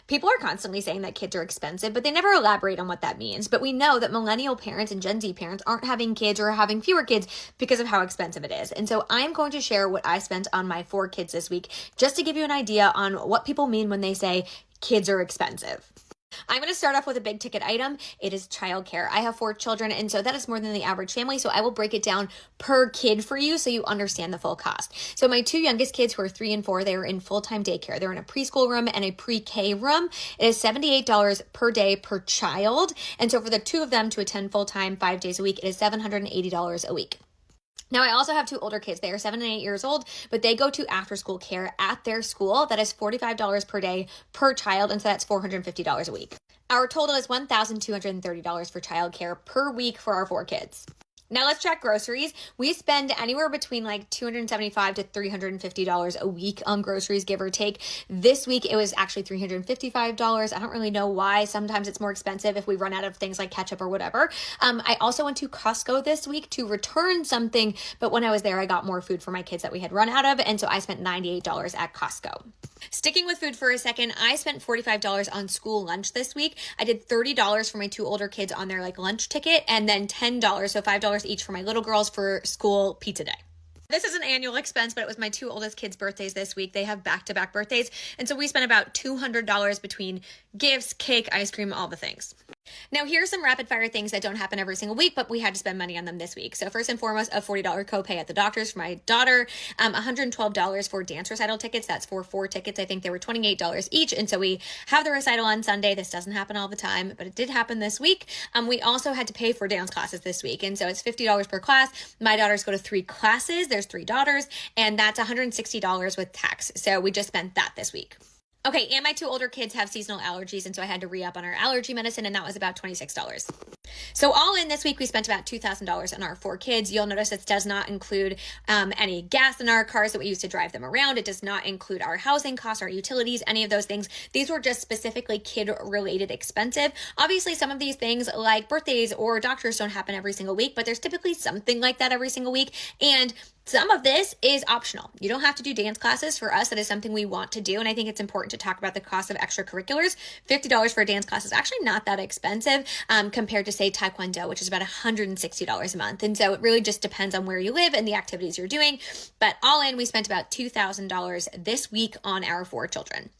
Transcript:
People are constantly saying that kids are expensive, but they never elaborate on what that means. But we know that millennial parents and Gen Z parents aren't having kids or having fewer kids because of how expensive it is. And so I'm going to share what I spent on my 4 kids this week, just to give you an idea on what people mean when they say kids are expensive. I'm going to start off with a big ticket item. It is childcare. I have 4 children, and so that is more than the average family. So I will break it down per kid for you so you understand the full cost. So my 2 youngest kids, who are 3 and 4, they are in full-time daycare. They're in a preschool room and a pre-K room. It is $78 per day per child. And so for the 2 of them to attend full-time 5 days a week, it is $780 a week. Now, I also have 2 older kids. They are 7 and 8 years old, but they go to after-school care at their school. That is $45 per day per child, and so that's $450 a week. Our total is $1,230 for childcare per week for our 4 kids. Now let's check groceries. We spend anywhere between like $275 to $350 a week on groceries, give or take. This week it was actually $355. I don't really know why. Sometimes it's more expensive if we run out of things like ketchup or whatever. I also went to Costco this week to return something, but when I was there, I got more food for my kids that we had run out of, and so I spent $98 at Costco. Sticking with food for a second, I spent $45 on school lunch this week. I did $30 for my 2 older kids on their like lunch ticket, and then $10, so $5 each for my little girls for school pizza day. This is an annual expense, but it was my 2 oldest kids' birthdays this week. They have back-to-back birthdays, and so we spent about $200 between gifts, cake, ice cream, all the things. Now, here's some rapid fire things that don't happen every single week, but we had to spend money on them this week. So first and foremost, a $40 copay at the doctor's for my daughter, $112 for dance recital tickets. That's for 4 tickets. I think they were $28 each. And so we have the recital on Sunday. This doesn't happen all the time, but it did happen this week. We also had to pay for dance classes this week. And so it's $50 per class. My daughters go to 3 classes. There's 3 daughters, and that's $160 with tax. So we just spent that this week. Okay, and my 2 older kids have seasonal allergies, and so I had to re-up on our allergy medicine, and that was about $26. So all in this week, we spent about $2,000 on our 4 kids. You'll notice this does not include any gas in our cars that we use to drive them around. It does not include our housing costs, our utilities, any of those things. These were just specifically kid-related expensive. Obviously, some of these things like birthdays or doctors don't happen every single week, but there's typically something like that every single week, and some of this is optional. You don't have to do dance classes. For us, that is something we want to do, and I think it's important to talk about the cost of extracurriculars. $50 for a dance class is actually not that expensive compared to, say, Taekwondo, which is about $160 a month. And so it really just depends on where you live and the activities you're doing. But all in, we spent about $2,000 this week on our 4 children.